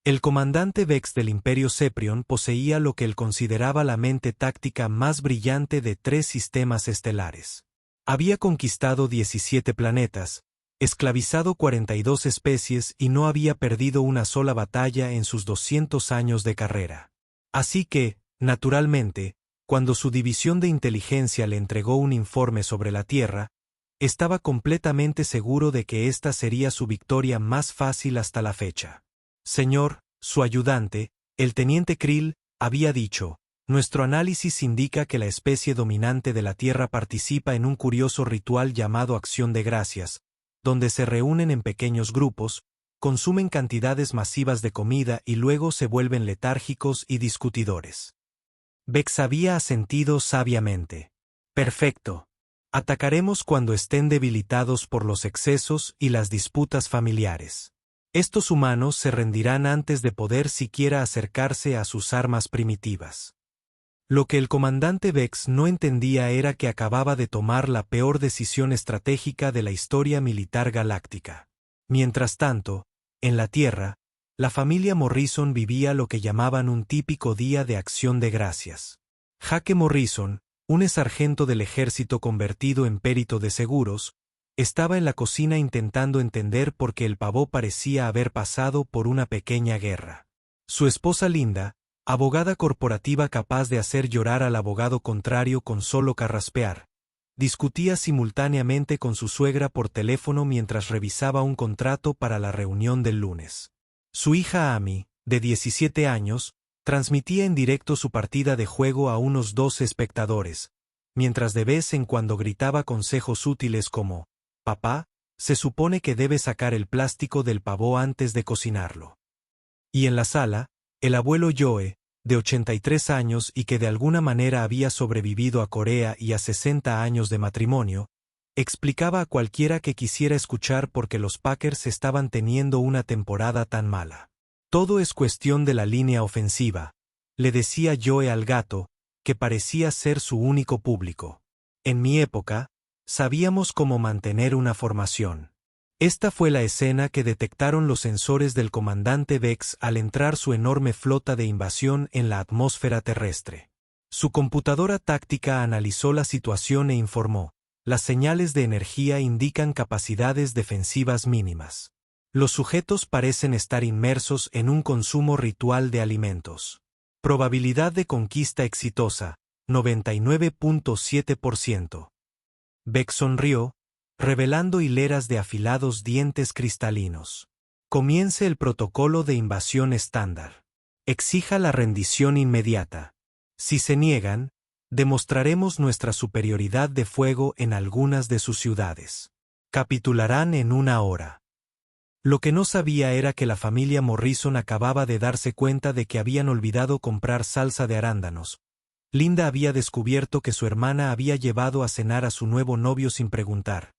El comandante Vex del Imperio Ceprion poseía lo que él consideraba la mente táctica más brillante de 3 sistemas estelares. Había conquistado 17 planetas, esclavizado 42 especies y no había perdido una sola batalla en sus 200 años de carrera. Así que, naturalmente, cuando su división de inteligencia le entregó un informe sobre la Tierra, estaba completamente seguro de que esta sería su victoria más fácil hasta la fecha. Señor, su ayudante, el teniente Krill, había dicho, nuestro análisis indica que la especie dominante de la Tierra participa en un curioso ritual llamado Acción de Gracias, donde se reúnen en pequeños grupos, consumen cantidades masivas de comida y luego se vuelven letárgicos y discutidores. Vex había asentido sabiamente. Perfecto. Atacaremos cuando estén debilitados por los excesos y las disputas familiares. Estos humanos se rendirán antes de poder siquiera acercarse a sus armas primitivas. Lo que el comandante Vex no entendía era que acababa de tomar la peor decisión estratégica de la historia militar galáctica. Mientras tanto, en la Tierra, la familia Morrison vivía lo que llamaban un típico día de acción de gracias. Jake Morrison, un sargento del ejército convertido en perito de seguros, estaba en la cocina intentando entender por qué el pavó parecía haber pasado por una pequeña guerra. Su esposa Linda, abogada corporativa capaz de hacer llorar al abogado contrario con solo carraspear, discutía simultáneamente con su suegra por teléfono mientras revisaba un contrato para la reunión del lunes. Su hija Amy, de 17 años, transmitía en directo su partida de juego a unos 12 espectadores, mientras de vez en cuando gritaba consejos útiles como, «Papá, se supone que debe sacar el plástico del pavó antes de cocinarlo». Y en la sala, el abuelo Joe, de 83 años y que de alguna manera había sobrevivido a Corea y a 60 años de matrimonio, explicaba a cualquiera que quisiera escuchar por qué los Packers estaban teniendo una temporada tan mala. Todo es cuestión de la línea ofensiva, le decía Joe al gato, que parecía ser su único público. En mi época, sabíamos cómo mantener una formación. Esta fue la escena que detectaron los sensores del comandante Vex al entrar su enorme flota de invasión en la atmósfera terrestre. Su computadora táctica analizó la situación e informó, las señales de energía indican capacidades defensivas mínimas. Los sujetos parecen estar inmersos en un consumo ritual de alimentos. Probabilidad de conquista exitosa, 99.7%. Vex sonrió, revelando hileras de afilados dientes cristalinos. Comience el protocolo de invasión estándar. Exija la rendición inmediata. Si se niegan, demostraremos nuestra superioridad de fuego en algunas de sus ciudades. Capitularán en 1 hora. Lo que no sabía era que la familia Morrison acababa de darse cuenta de que habían olvidado comprar salsa de arándanos. Linda había descubierto que su hermana había llevado a cenar a su nuevo novio sin preguntar.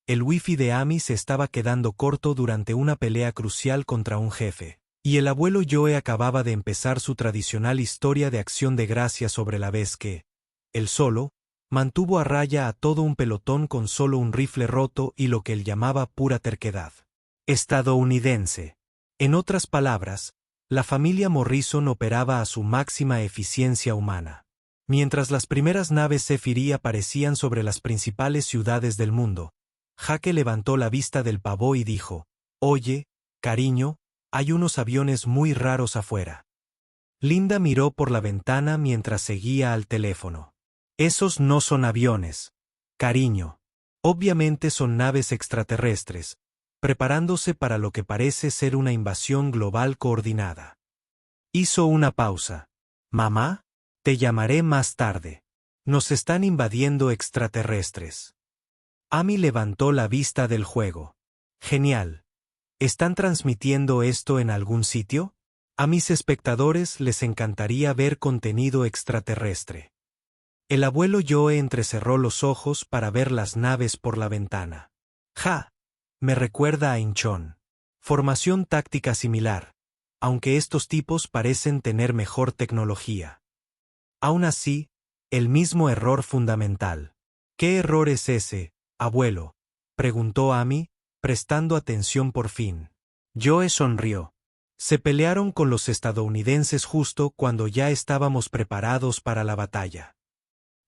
El wifi de Amy se estaba quedando corto durante una pelea crucial contra un jefe, y el abuelo Joe acababa de empezar su tradicional historia de acción de gracia sobre la vez que, él solo, mantuvo a raya a todo un pelotón con solo un rifle roto y lo que él llamaba pura terquedad estadounidense. En otras palabras, la familia Morrison operaba a su máxima eficiencia humana. Mientras las primeras naves Zephyri aparecían sobre las principales ciudades del mundo, Jake levantó la vista del pavó y dijo, «Oye, cariño, hay unos aviones muy raros afuera». Linda miró por la ventana mientras seguía al teléfono. «Esos no son aviones, cariño. Obviamente son naves extraterrestres, preparándose para lo que parece ser una invasión global coordinada». Hizo una pausa. «Mamá, te llamaré más tarde. Nos están invadiendo extraterrestres». Amy levantó la vista del juego. «Genial. ¿Están transmitiendo esto en algún sitio? A mis espectadores les encantaría ver contenido extraterrestre». El abuelo Joe entrecerró los ojos para ver las naves por la ventana. «Ja. Me recuerda a Inchon. Formación táctica similar, aunque estos tipos parecen tener mejor tecnología. Aún así, el mismo error fundamental». «¿Qué error es ese, abuelo?», preguntó Amy, prestando atención por fin. Joe sonrió. Se pelearon con los estadounidenses justo cuando ya estábamos preparados para la batalla.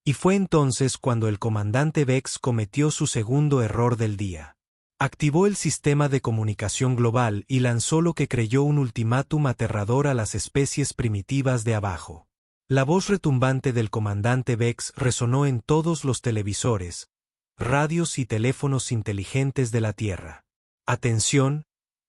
Y fue entonces cuando el comandante Vex cometió su segundo error del día. Activó el sistema de comunicación global y lanzó lo que creyó un ultimátum aterrador a las especies primitivas de abajo. La voz retumbante del comandante Vex resonó en todos los televisores, radios y teléfonos inteligentes de la Tierra. Atención,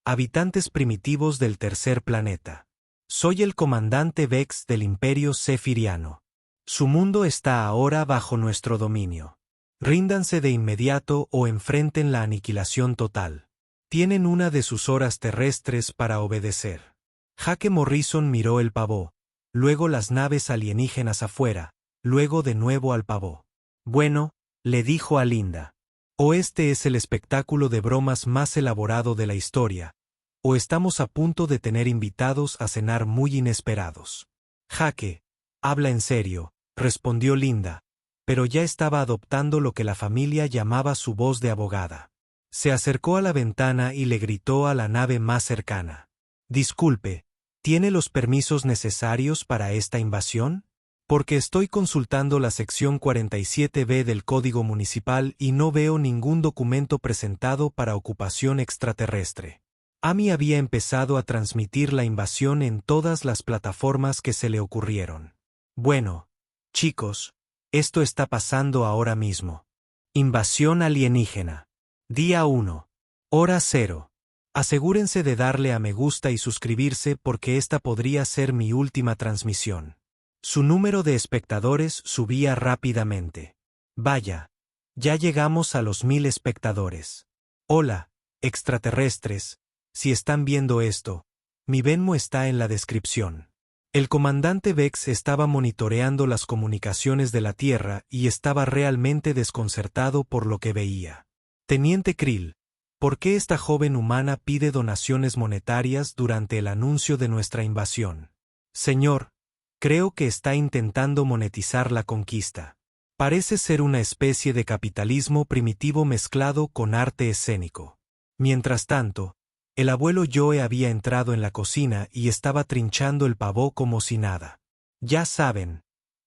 habitantes primitivos del tercer planeta. Soy el comandante Vex del Imperio Zefiriano. Su mundo está ahora bajo nuestro dominio. Ríndanse de inmediato o enfrenten la aniquilación total. Tienen una de sus horas terrestres para obedecer. Jake Morrison miró el pavó, luego las naves alienígenas afuera, luego de nuevo al pavó. Bueno, le dijo a Linda. O este es el espectáculo de bromas más elaborado de la historia, o estamos a punto de tener invitados a cenar muy inesperados. Jake, habla en serio, respondió Linda, pero ya estaba adoptando lo que la familia llamaba su voz de abogada. Se acercó a la ventana y le gritó a la nave más cercana. Disculpe, ¿tiene los permisos necesarios para esta invasión? Porque estoy consultando la sección 47B del Código Municipal y no veo ningún documento presentado para ocupación extraterrestre. Amy había empezado a transmitir la invasión en todas las plataformas que se le ocurrieron. Bueno, chicos, esto está pasando ahora mismo. Invasión alienígena. Día 1. Hora 0. Asegúrense de darle a me gusta y suscribirse porque esta podría ser mi última transmisión. Su número de espectadores subía rápidamente. Vaya, ya llegamos a los 1000 espectadores. Hola, extraterrestres, si están viendo esto, mi Venmo está en la descripción. El comandante Vex estaba monitoreando las comunicaciones de la Tierra y estaba realmente desconcertado por lo que veía. Teniente Krill, ¿por qué esta joven humana pide donaciones monetarias durante el anuncio de nuestra invasión? Señor, creo que está intentando monetizar la conquista. Parece ser una especie de capitalismo primitivo mezclado con arte escénico. Mientras tanto, el abuelo Joe había entrado en la cocina y estaba trinchando el pavó como si nada. Ya saben,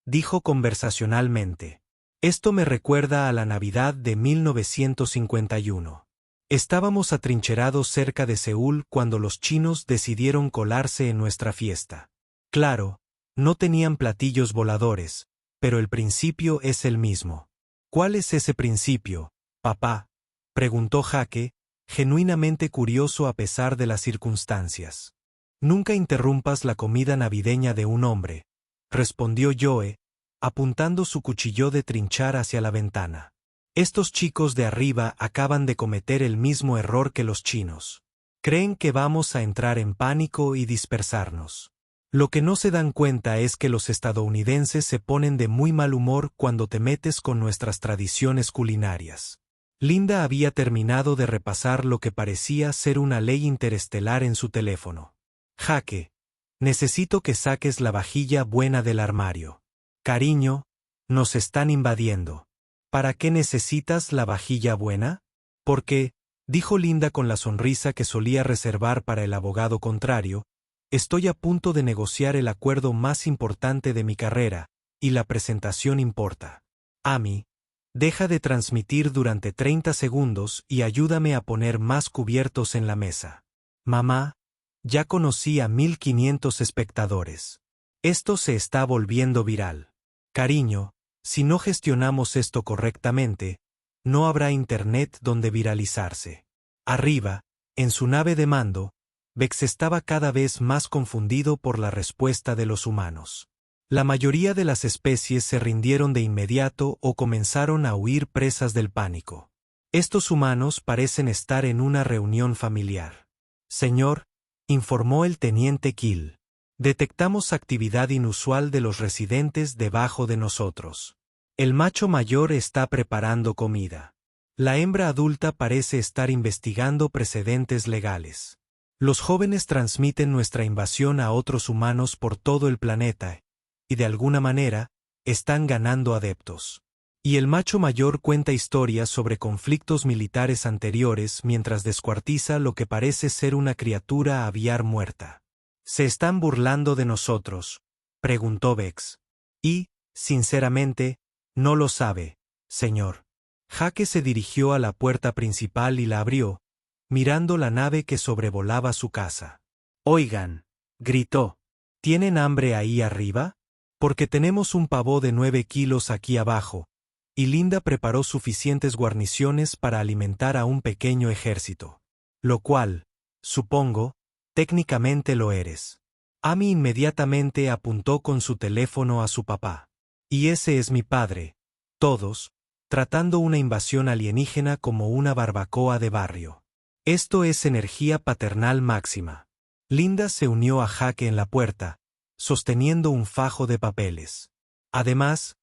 dijo conversacionalmente. Esto me recuerda a la Navidad de 1951. Estábamos atrincherados cerca de Seúl cuando los chinos decidieron colarse en nuestra fiesta. Claro, no tenían platillos voladores, pero el principio es el mismo. ¿Cuál es ese principio, papá?, preguntó Jake, genuinamente curioso a pesar de las circunstancias. Nunca interrumpas la comida navideña de un hombre, respondió Joe, apuntando su cuchillo de trinchar hacia la ventana. Estos chicos de arriba acaban de cometer el mismo error que los chinos. Creen que vamos a entrar en pánico y dispersarnos. Lo que no se dan cuenta es que los estadounidenses se ponen de muy mal humor cuando te metes con nuestras tradiciones culinarias. Linda había terminado de repasar lo que parecía ser una ley interestelar en su teléfono. Jake, necesito que saques la vajilla buena del armario. Cariño, nos están invadiendo. ¿Para qué necesitas la vajilla buena? Porque, dijo Linda con la sonrisa que solía reservar para el abogado contrario, estoy a punto de negociar el acuerdo más importante de mi carrera, y la presentación importa. Amy, deja de transmitir durante 30 segundos y ayúdame a poner más cubiertos en la mesa. Mamá, ya conocí a 1500 espectadores. Esto se está volviendo viral. Cariño, si no gestionamos esto correctamente, no habrá internet donde viralizarse. Arriba, en su nave de mando, Vex estaba cada vez más confundido por la respuesta de los humanos. La mayoría de las especies se rindieron de inmediato o comenzaron a huir presas del pánico. Estos humanos parecen estar en una reunión familiar. Señor, informó el teniente Kill. Detectamos actividad inusual de los residentes debajo de nosotros. El macho mayor está preparando comida. La hembra adulta parece estar investigando precedentes legales. Los jóvenes transmiten nuestra invasión a otros humanos por todo el planeta, y de alguna manera, están ganando adeptos. Y el macho mayor cuenta historias sobre conflictos militares anteriores mientras descuartiza lo que parece ser una criatura aviar muerta. ¿Se están burlando de nosotros?, preguntó Vex. Y, sinceramente, no lo sabe, señor. Jake se dirigió a la puerta principal y la abrió, mirando la nave que sobrevolaba su casa. Oigan, gritó. ¿Tienen hambre ahí arriba? Porque tenemos un pavó de 9 kilos aquí abajo, y Linda preparó suficientes guarniciones para alimentar a un pequeño ejército. Lo cual, supongo, técnicamente lo eres. Amy inmediatamente apuntó con su teléfono a su papá. Y ese es mi padre. Todos, tratando una invasión alienígena como una barbacoa de barrio. Esto es energía paternal máxima. Linda se unió a Jake en la puerta, sosteniendo un fajo de papeles. Además,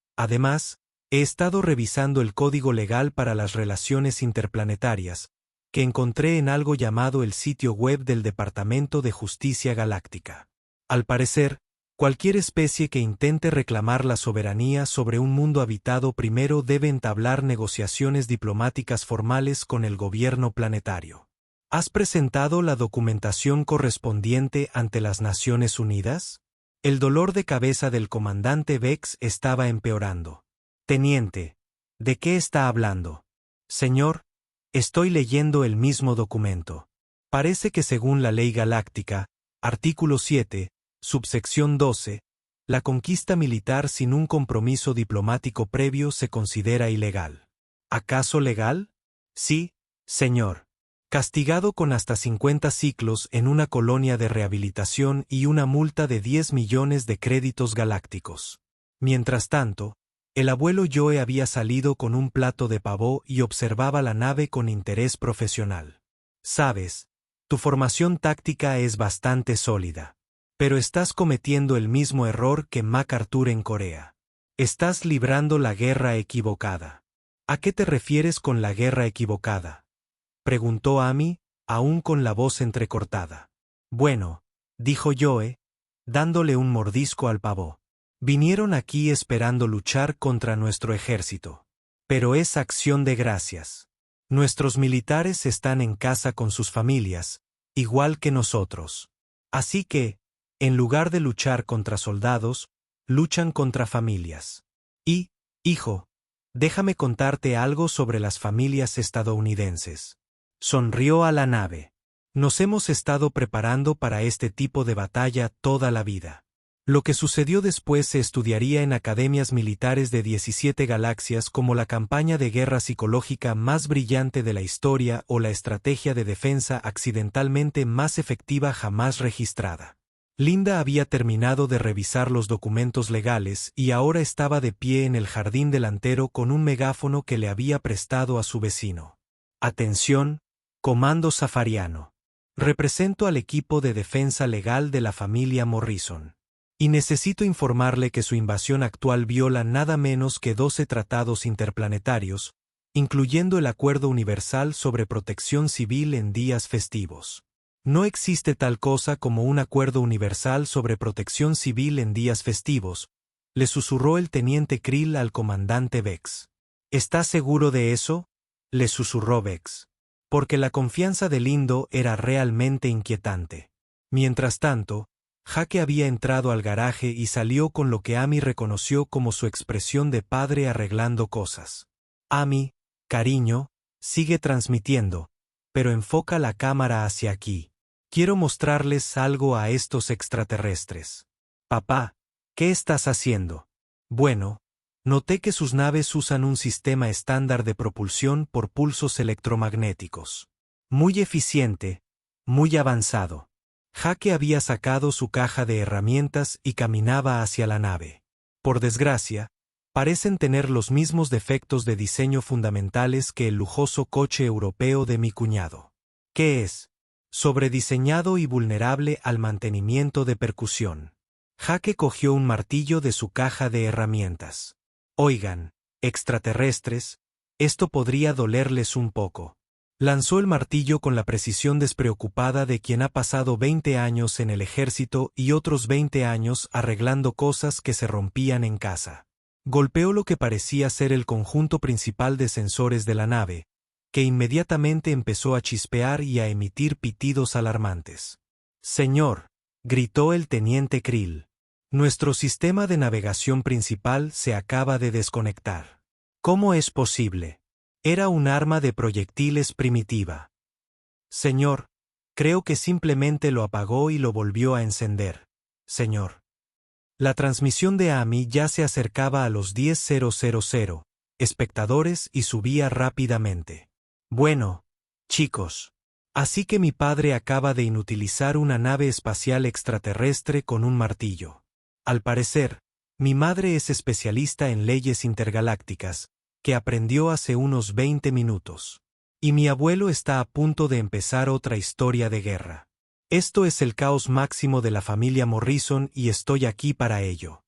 he estado revisando el código legal para las relaciones interplanetarias, que encontré en algo llamado el sitio web del Departamento de Justicia Galáctica. Al parecer, cualquier especie que intente reclamar la soberanía sobre un mundo habitado primero debe entablar negociaciones diplomáticas formales con el gobierno planetario. ¿Has presentado la documentación correspondiente ante las Naciones Unidas? El dolor de cabeza del comandante Vex estaba empeorando. Teniente, ¿de qué está hablando? Señor, estoy leyendo el mismo documento. Parece que según la Ley Galáctica, artículo 7, subsección 12, la conquista militar sin un compromiso diplomático previo se considera ilegal. ¿Acaso legal? Sí, señor. Castigado con hasta 50 ciclos en una colonia de rehabilitación y una multa de 10 millones de créditos galácticos. Mientras tanto, el abuelo Joe había salido con un plato de pavó y observaba la nave con interés profesional. Sabes, tu formación táctica es bastante sólida. Pero estás cometiendo el mismo error que MacArthur en Corea. Estás librando la guerra equivocada. ¿A qué te refieres con la guerra equivocada?, preguntó Amy, aún con la voz entrecortada. Bueno, dijo Joe, dándole un mordisco al pavó. Vinieron aquí esperando luchar contra nuestro ejército. Pero es acción de gracias. Nuestros militares están en casa con sus familias, igual que nosotros. Así que, en lugar de luchar contra soldados, luchan contra familias. Y, hijo, déjame contarte algo sobre las familias estadounidenses. Sonrió a la nave. Nos hemos estado preparando para este tipo de batalla toda la vida. Lo que sucedió después se estudiaría en academias militares de 17 galaxias como la campaña de guerra psicológica más brillante de la historia o la estrategia de defensa accidentalmente más efectiva jamás registrada. Linda había terminado de revisar los documentos legales y ahora estaba de pie en el jardín delantero con un megáfono que le había prestado a su vecino. Atención, Comando Safariano. Represento al equipo de defensa legal de la familia Morrison. Y necesito informarle que su invasión actual viola nada menos que 12 tratados interplanetarios, incluyendo el Acuerdo Universal sobre Protección Civil en días festivos. No existe tal cosa como un acuerdo universal sobre protección civil en días festivos, le susurró el teniente Krill al comandante Vex. ¿Estás seguro de eso?, le susurró Vex. Porque la confianza de Lindo era realmente inquietante. Mientras tanto, Jake había entrado al garaje y salió con lo que Amy reconoció como su expresión de padre arreglando cosas. Amy, cariño, sigue transmitiendo, pero enfoca la cámara hacia aquí. Quiero mostrarles algo a estos extraterrestres. Papá, ¿qué estás haciendo? Bueno, noté que sus naves usan un sistema estándar de propulsión por pulsos electromagnéticos. Muy eficiente, muy avanzado. Jake había sacado su caja de herramientas y caminaba hacia la nave. Por desgracia, parecen tener los mismos defectos de diseño fundamentales que el lujoso coche europeo de mi cuñado. ¿Qué es? Sobrediseñado y vulnerable al mantenimiento de percusión. Jake cogió un martillo de su caja de herramientas. Oigan, extraterrestres, esto podría dolerles un poco. Lanzó el martillo con la precisión despreocupada de quien ha pasado 20 años en el ejército y otros 20 años arreglando cosas que se rompían en casa. Golpeó lo que parecía ser el conjunto principal de sensores de la nave, que inmediatamente empezó a chispear y a emitir pitidos alarmantes. Señor, gritó el teniente Krill. Nuestro sistema de navegación principal se acaba de desconectar. ¿Cómo es posible? Era un arma de proyectiles primitiva. Señor, creo que simplemente lo apagó y lo volvió a encender. Señor. La transmisión de Amy ya se acercaba a los 10.000 espectadores y subía rápidamente. Bueno, chicos. Así que mi padre acaba de inutilizar una nave espacial extraterrestre con un martillo. Al parecer, mi madre es especialista en leyes intergalácticas, que aprendió hace unos 20 minutos. Y mi abuelo está a punto de empezar otra historia de guerra. Esto es el caos máximo de la familia Morrison y estoy aquí para ello.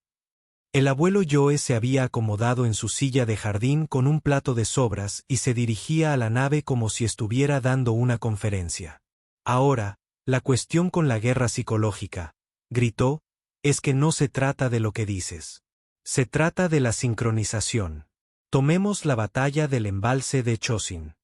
El abuelo Joe se había acomodado en su silla de jardín con un plato de sobras y se dirigía a la nave como si estuviera dando una conferencia. Ahora, la cuestión con la guerra psicológica, gritó, es que no se trata de lo que dices. Se trata de la sincronización. Tomemos la batalla del embalse de Chosin.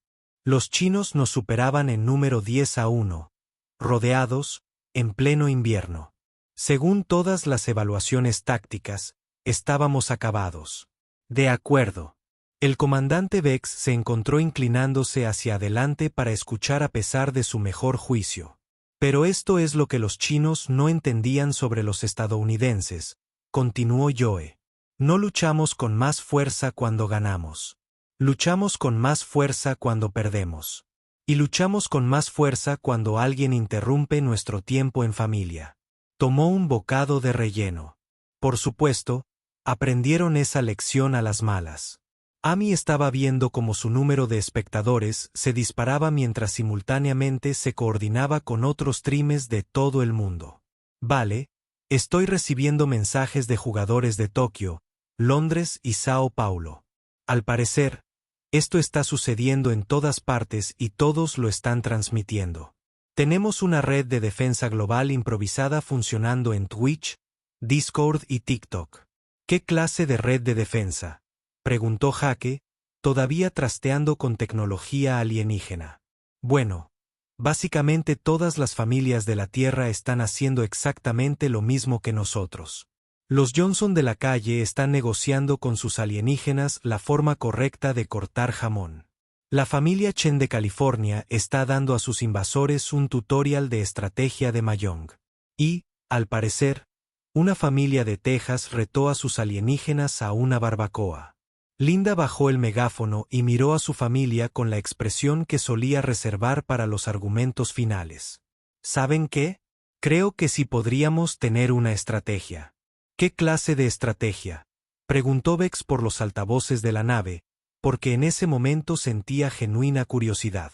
Los chinos nos superaban en número 10-1, rodeados, en pleno invierno. Según todas las evaluaciones tácticas, estábamos acabados. De acuerdo. El comandante Vex se encontró inclinándose hacia adelante para escuchar a pesar de su mejor juicio. Pero esto es lo que los chinos no entendían sobre los estadounidenses, continuó Joe. No luchamos con más fuerza cuando ganamos. Luchamos con más fuerza cuando perdemos. Y luchamos con más fuerza cuando alguien interrumpe nuestro tiempo en familia. Tomó un bocado de relleno. Por supuesto, aprendieron esa lección a las malas. Amy estaba viendo cómo su número de espectadores se disparaba mientras simultáneamente se coordinaba con otros streamers de todo el mundo. Vale, estoy recibiendo mensajes de jugadores de Tokio, Londres y Sao Paulo. Al parecer, esto está sucediendo en todas partes y todos lo están transmitiendo. Tenemos una red de defensa global improvisada funcionando en Twitch, Discord y TikTok. ¿Qué clase de red de defensa?, preguntó Jaque, todavía trasteando con tecnología alienígena. Bueno, básicamente todas las familias de la Tierra están haciendo exactamente lo mismo que nosotros. Los Johnson de la calle están negociando con sus alienígenas la forma correcta de cortar jamón. La familia Chen de California está dando a sus invasores un tutorial de estrategia de Mahjong. Y, al parecer, una familia de Texas retó a sus alienígenas a una barbacoa. Linda bajó el megáfono y miró a su familia con la expresión que solía reservar para los argumentos finales. ¿Saben qué? Creo que sí podríamos tener una estrategia. ¿Qué clase de estrategia?, preguntó Vex por los altavoces de la nave, porque en ese momento sentía genuina curiosidad.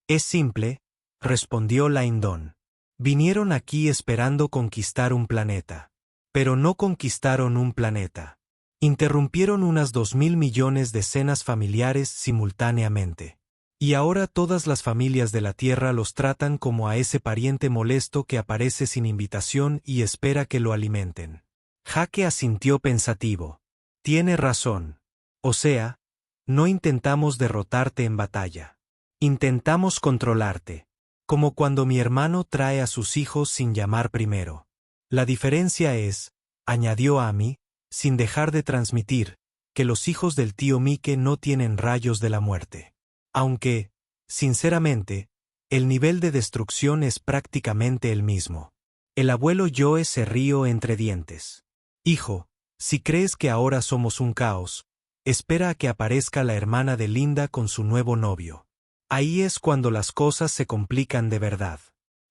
Es simple, respondió Laindon. Vinieron aquí esperando conquistar un planeta. Pero no conquistaron un planeta. Interrumpieron unas 2.000 millones de cenas familiares simultáneamente. Y ahora todas las familias de la Tierra los tratan como a ese pariente molesto que aparece sin invitación y espera que lo alimenten. Jaque asintió pensativo. Tiene razón. O sea, no intentamos derrotarte en batalla. Intentamos controlarte. Como cuando mi hermano trae a sus hijos sin llamar primero. La diferencia es, añadió Amy, sin dejar de transmitir, que los hijos del tío Mike no tienen rayos de la muerte. Aunque, sinceramente, el nivel de destrucción es prácticamente el mismo. El abuelo Joe se rió entre dientes. Hijo, si crees que ahora somos un caos, espera a que aparezca la hermana de Linda con su nuevo novio. Ahí es cuando las cosas se complican de verdad.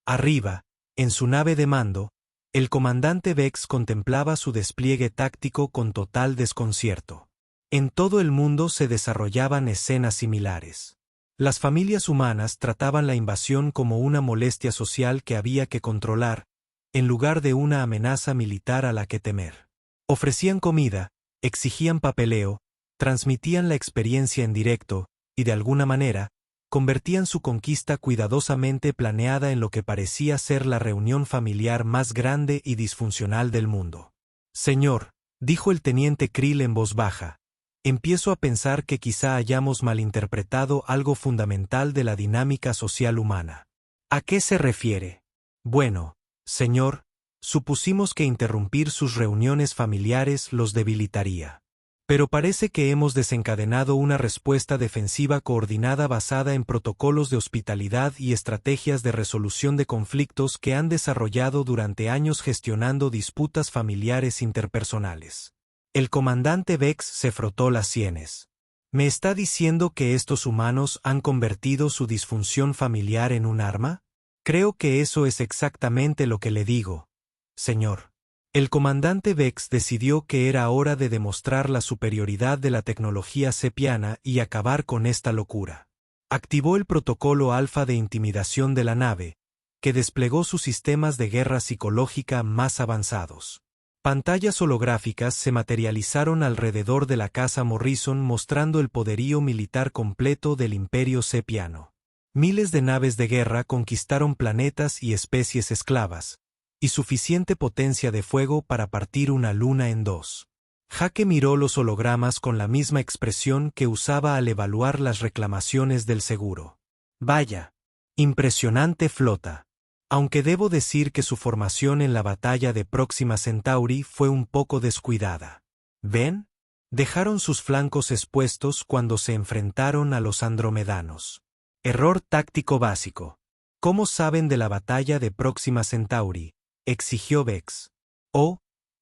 Arriba, en su nave de mando, el comandante Vex contemplaba su despliegue táctico con total desconcierto. En todo el mundo se desarrollaban escenas similares. Las familias humanas trataban la invasión como una molestia social que había que controlar, en lugar de una amenaza militar a la que temer. Ofrecían comida, exigían papeleo, transmitían la experiencia en directo, y de alguna manera, convertían su conquista cuidadosamente planeada en lo que parecía ser la reunión familiar más grande y disfuncional del mundo. Señor, dijo el teniente Krill en voz baja, empiezo a pensar que quizá hayamos malinterpretado algo fundamental de la dinámica social humana. ¿A qué se refiere? Bueno, señor, Supusimos que interrumpir sus reuniones familiares los debilitaría. Pero parece que hemos desencadenado una respuesta defensiva coordinada basada en protocolos de hospitalidad y estrategias de resolución de conflictos que han desarrollado durante años gestionando disputas familiares interpersonales. El comandante Vex se frotó las sienes. ¿Me está diciendo que estos humanos han convertido su disfunción familiar en un arma? Creo que eso es exactamente lo que le digo, señor. El comandante Vex decidió que era hora de demostrar la superioridad de la tecnología sepiana y acabar con esta locura. Activó el protocolo alfa de intimidación de la nave, que desplegó sus sistemas de guerra psicológica más avanzados. Pantallas holográficas se materializaron alrededor de la casa Morrison mostrando el poderío militar completo del imperio sepiano. Miles de naves de guerra conquistaron planetas y especies esclavas, y suficiente potencia de fuego para partir una luna en dos. Jaque miró los hologramas con la misma expresión que usaba al evaluar las reclamaciones del seguro. Vaya, impresionante flota. Aunque debo decir que su formación en la batalla de Próxima Centauri fue un poco descuidada. ¿Ven? Dejaron sus flancos expuestos cuando se enfrentaron a los andromedanos. Error táctico básico. ¿Cómo saben de la batalla de Próxima Centauri?, exigió Vex. Oh,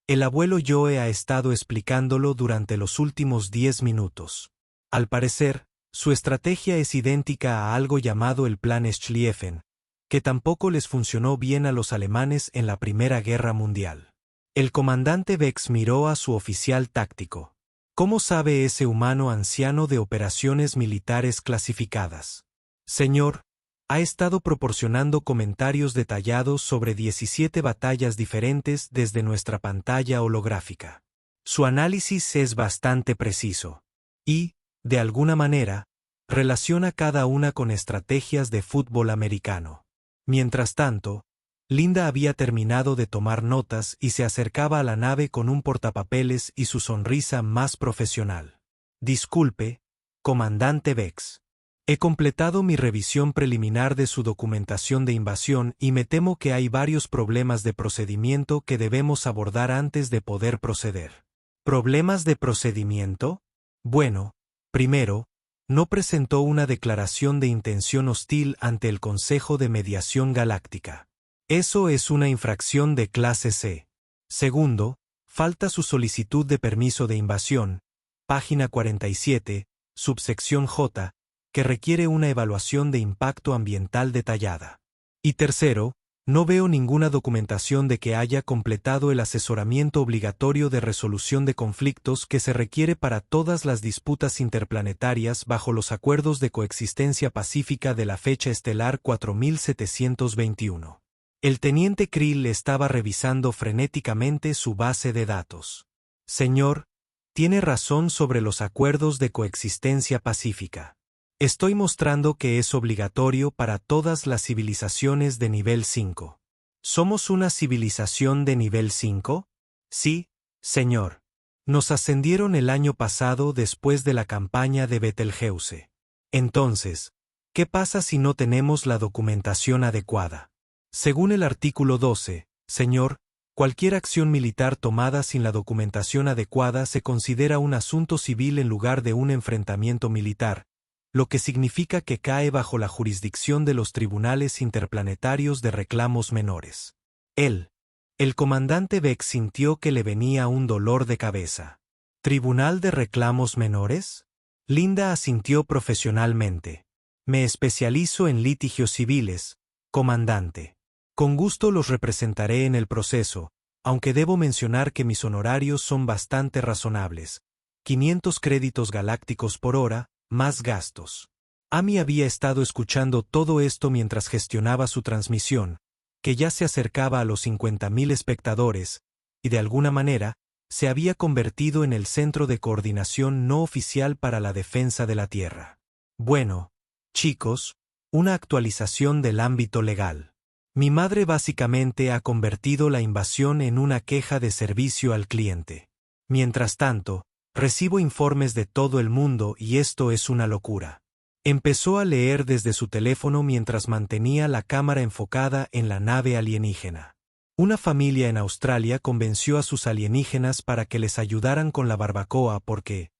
el abuelo Joe ha estado explicándolo durante los últimos 10 minutos. Al parecer, su estrategia es idéntica a algo llamado el Plan Schlieffen, que tampoco les funcionó bien a los alemanes en la Primera Guerra Mundial. El comandante Vex miró a su oficial táctico. ¿Cómo sabe ese humano anciano de operaciones militares clasificadas? Señor, ha estado proporcionando comentarios detallados sobre 17 batallas diferentes desde nuestra pantalla holográfica. Su análisis es bastante preciso. Y, de alguna manera, relaciona cada una con estrategias de fútbol americano. Mientras tanto, Linda había terminado de tomar notas y se acercaba a la nave con un portapapeles y su sonrisa más profesional. Disculpe, comandante Vex. He completado mi revisión preliminar de su documentación de invasión y me temo que hay varios problemas de procedimiento que debemos abordar antes de poder proceder. ¿Problemas de procedimiento? Bueno, primero, no presentó una declaración de intención hostil ante el Consejo de Mediación Galáctica. Eso es una infracción de clase C. Segundo, falta su solicitud de permiso de invasión, página 47, subsección J, que requiere una evaluación de impacto ambiental detallada. Y tercero, no veo ninguna documentación de que haya completado el asesoramiento obligatorio de resolución de conflictos que se requiere para todas las disputas interplanetarias bajo los acuerdos de coexistencia pacífica de la fecha estelar 4721. El teniente Krill estaba revisando frenéticamente su base de datos. Señor, tiene razón sobre los acuerdos de coexistencia pacífica. Estoy mostrando que es obligatorio para todas las civilizaciones de nivel 5. ¿Somos una civilización de nivel 5? Sí, señor. Nos ascendieron el año pasado después de la campaña de Betelgeuse. Entonces, ¿qué pasa si no tenemos la documentación adecuada? Según el artículo 12, señor, cualquier acción militar tomada sin la documentación adecuada se considera un asunto civil en lugar de un enfrentamiento militar, lo que significa que cae bajo la jurisdicción de los tribunales interplanetarios de reclamos menores. El comandante Vex sintió que le venía un dolor de cabeza. ¿Tribunal de reclamos menores? Linda asintió profesionalmente. Me especializo en litigios civiles, comandante. Con gusto los representaré en el proceso, aunque debo mencionar que mis honorarios son bastante razonables. 500 créditos galácticos por hora, más gastos. Amy había estado escuchando todo esto mientras gestionaba su transmisión, que ya se acercaba a los 50.000 espectadores, y de alguna manera, se había convertido en el centro de coordinación no oficial para la defensa de la Tierra. Bueno, chicos, una actualización del ámbito legal. Mi madre básicamente ha convertido la invasión en una queja de servicio al cliente. Mientras tanto, recibo informes de todo el mundo y esto es una locura. Empezó a leer desde su teléfono mientras mantenía la cámara enfocada en la nave alienígena. Una familia en Australia convenció a sus alienígenas para que les ayudaran con la barbacoa porque,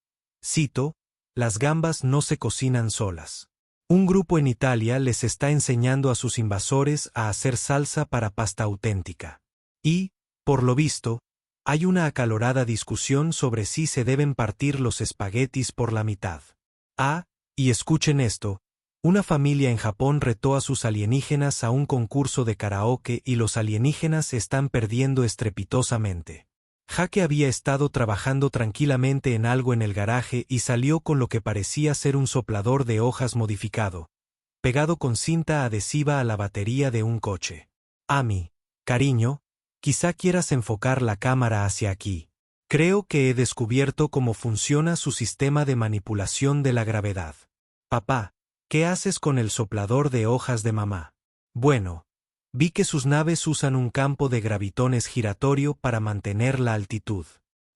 cito, las gambas no se cocinan solas. Un grupo en Italia les está enseñando a sus invasores a hacer salsa para pasta auténtica. Y, por lo visto, hay una acalorada discusión sobre si se deben partir los espaguetis por la mitad. Ah, y escuchen esto, una familia en Japón retó a sus alienígenas a un concurso de karaoke y los alienígenas están perdiendo estrepitosamente. Jake había estado trabajando tranquilamente en algo en el garaje y salió con lo que parecía ser un soplador de hojas modificado, pegado con cinta adhesiva a la batería de un coche. Amy, cariño, quizá quieras enfocar la cámara hacia aquí. Creo que he descubierto cómo funciona su sistema de manipulación de la gravedad. Papá, ¿qué haces con el soplador de hojas de mamá? Bueno, vi que sus naves usan un campo de gravitones giratorio para mantener la altitud.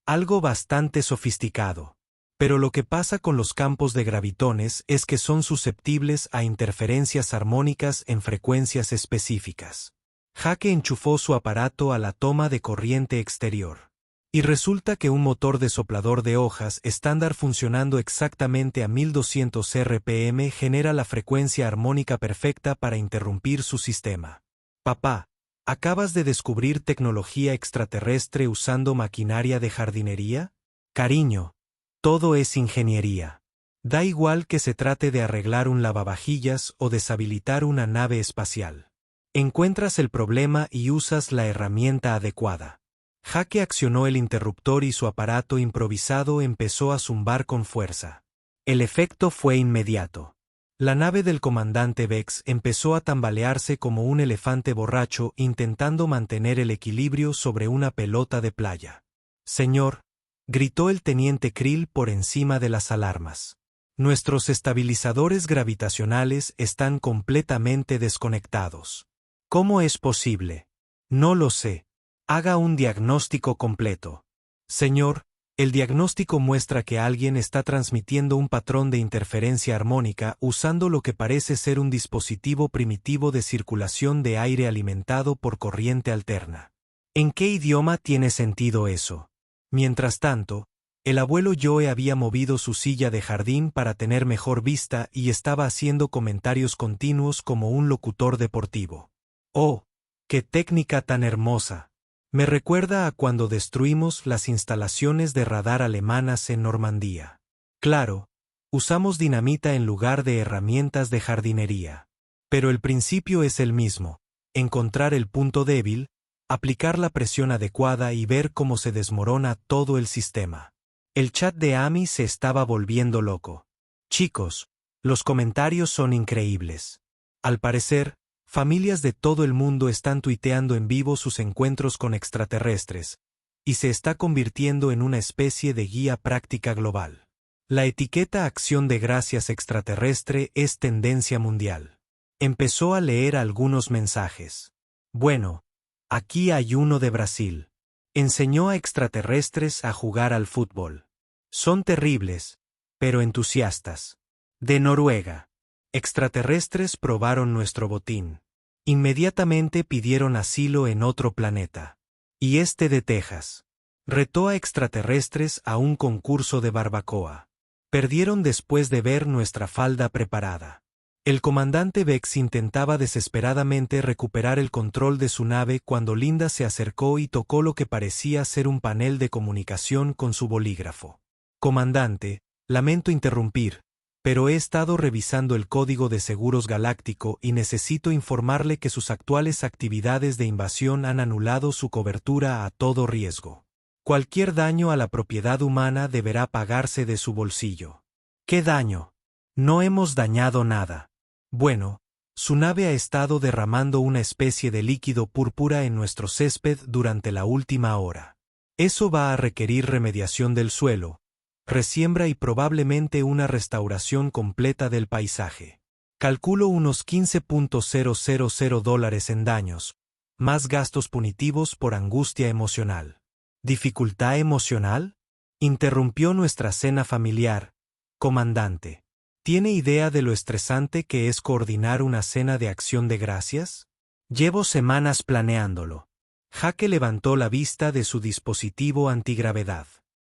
Algo bastante sofisticado. Pero lo que pasa con los campos de gravitones es que son susceptibles a interferencias armónicas en frecuencias específicas. Jake enchufó su aparato a la toma de corriente exterior. Y resulta que un motor de soplador de hojas estándar funcionando exactamente a 1200 RPM genera la frecuencia armónica perfecta para interrumpir su sistema. Papá, ¿acabas de descubrir tecnología extraterrestre usando maquinaria de jardinería? Cariño, todo es ingeniería. Da igual que se trate de arreglar un lavavajillas o deshabilitar una nave espacial. Encuentras el problema y usas la herramienta adecuada. Jake accionó el interruptor y su aparato improvisado empezó a zumbar con fuerza. El efecto fue inmediato. La nave del comandante Vex empezó a tambalearse como un elefante borracho intentando mantener el equilibrio sobre una pelota de playa. Señor, gritó el teniente Krill por encima de las alarmas. Nuestros estabilizadores gravitacionales están completamente desconectados. ¿Cómo es posible? No lo sé. Haga un diagnóstico completo. Señor, el diagnóstico muestra que alguien está transmitiendo un patrón de interferencia armónica usando lo que parece ser un dispositivo primitivo de circulación de aire alimentado por corriente alterna. ¿En qué idioma tiene sentido eso? Mientras tanto, el abuelo Joe había movido su silla de jardín para tener mejor vista y estaba haciendo comentarios continuos como un locutor deportivo. ¡Oh, qué técnica tan hermosa! Me recuerda a cuando destruimos las instalaciones de radar alemanas en Normandía. Claro, usamos dinamita en lugar de herramientas de jardinería. Pero el principio es el mismo: encontrar el punto débil, aplicar la presión adecuada y ver cómo se desmorona todo el sistema. El chat de Amy se estaba volviendo loco. Chicos, los comentarios son increíbles. Al parecer, familias de todo el mundo están tuiteando en vivo sus encuentros con extraterrestres, y se está convirtiendo en una especie de guía práctica global. La etiqueta Acción de Gracias Extraterrestre es tendencia mundial. Empezó a leer algunos mensajes. Bueno, aquí hay uno de Brasil. Enseñó a extraterrestres a jugar al fútbol. Son terribles, pero entusiastas. De Noruega. Extraterrestres probaron nuestro botín. Inmediatamente pidieron asilo en otro planeta. Y este de Texas. Retó a extraterrestres a un concurso de barbacoa. Perdieron después de ver nuestra falda preparada. El comandante Vex intentaba desesperadamente recuperar el control de su nave cuando Linda se acercó y tocó lo que parecía ser un panel de comunicación con su bolígrafo. Comandante, lamento interrumpir, pero he estado revisando el Código de Seguros Galáctico y necesito informarle que sus actuales actividades de invasión han anulado su cobertura a todo riesgo. Cualquier daño a la propiedad humana deberá pagarse de su bolsillo. ¿Qué daño? No hemos dañado nada. Bueno, su nave ha estado derramando una especie de líquido púrpura en nuestro césped durante la última hora. Eso va a requerir remediación del suelo, resiembra y probablemente una restauración completa del paisaje. Calculo unos $15,000 en daños, más gastos punitivos por angustia emocional. ¿Dificultad emocional? Interrumpió nuestra cena familiar, comandante. ¿Tiene idea de lo estresante que es coordinar una cena de acción de gracias? Llevo semanas planeándolo. Jake levantó la vista de su dispositivo antigravedad.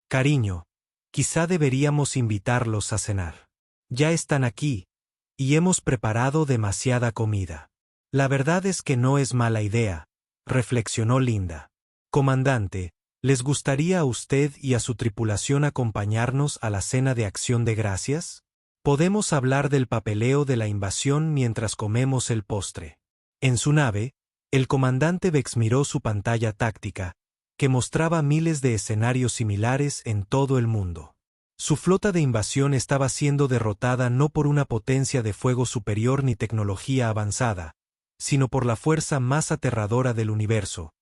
Cariño, quizá deberíamos invitarlos a cenar. Ya están aquí, y hemos preparado demasiada comida. La verdad es que no es mala idea, reflexionó Linda. Comandante, ¿les gustaría a usted y a su tripulación acompañarnos a la cena de Acción de Gracias? Podemos hablar del papeleo de la invasión mientras comemos el postre. En su nave, el comandante Vex miró su pantalla táctica, que mostraba miles de escenarios similares en todo el mundo. Su flota de invasión estaba siendo derrotada no por una potencia de fuego superior ni tecnología avanzada, sino por la fuerza más aterradora del universo,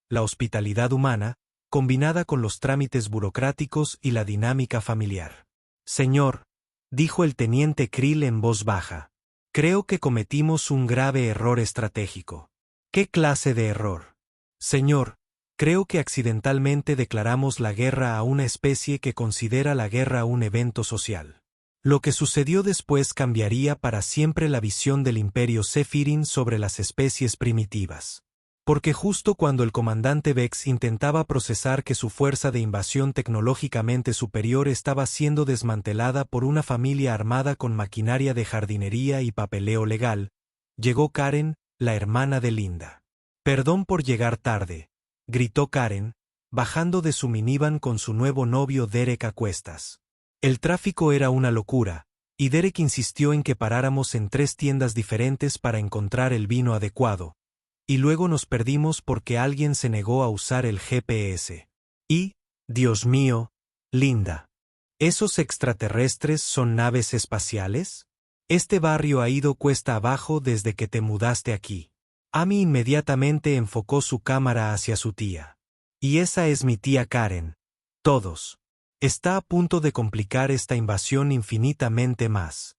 la hospitalidad humana, combinada con los trámites burocráticos y la dinámica familiar. Señor, dijo el teniente Krill en voz baja, creo que cometimos un grave error estratégico. ¿Qué clase de error? Señor, creo que accidentalmente declaramos la guerra a una especie que considera la guerra un evento social. Lo que sucedió después cambiaría para siempre la visión del Imperio Sephirin sobre las especies primitivas. Porque justo cuando el comandante Vex intentaba procesar que su fuerza de invasión tecnológicamente superior estaba siendo desmantelada por una familia armada con maquinaria de jardinería y papeleo legal, llegó Karen, la hermana de Linda. Perdón por llegar tarde, gritó Karen, bajando de su minivan con su nuevo novio Derek a cuestas. El tráfico era una locura, y Derek insistió en que paráramos en 3 tiendas diferentes para encontrar el vino adecuado, y luego nos perdimos porque alguien se negó a usar el GPS. Y, Dios mío, Linda, ¿esos extraterrestres son naves espaciales? Este barrio ha ido cuesta abajo desde que te mudaste aquí. Amy inmediatamente enfocó su cámara hacia su tía. Y esa es mi tía Karen. Todos. Está a punto de complicar esta invasión infinitamente más.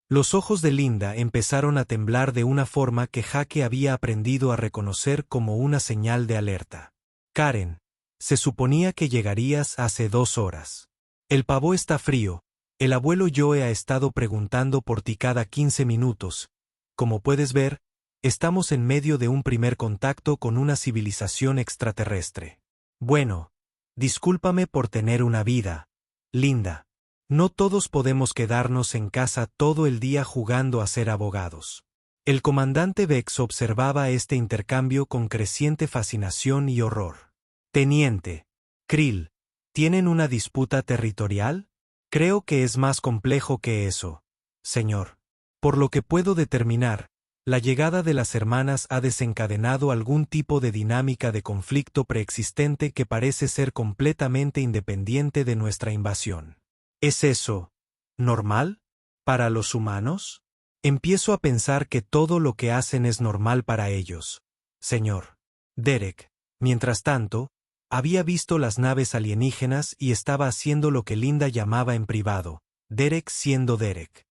Los ojos de Linda empezaron a temblar de una forma que Jake había aprendido a reconocer como una señal de alerta. Karen, se suponía que llegarías hace 2 horas. El pavo está frío. El abuelo Joe ha estado preguntando por ti cada 15 minutos. Como puedes ver, estamos en medio de un primer contacto con una civilización extraterrestre. Bueno, discúlpame por tener una vida, Linda. No todos podemos quedarnos en casa todo el día jugando a ser abogados. El comandante Vex observaba este intercambio con creciente fascinación y horror. Teniente Krill, ¿tienen una disputa territorial? Creo que es más complejo que eso, señor. Por lo que puedo determinar, la llegada de las hermanas ha desencadenado algún tipo de dinámica de conflicto preexistente que parece ser completamente independiente de nuestra invasión. ¿Es eso normal para los humanos? Empiezo a pensar que todo lo que hacen es normal para ellos, señor. Derek, mientras tanto, había visto las naves alienígenas y estaba haciendo lo que Linda llamaba en privado, Derek siendo Derek.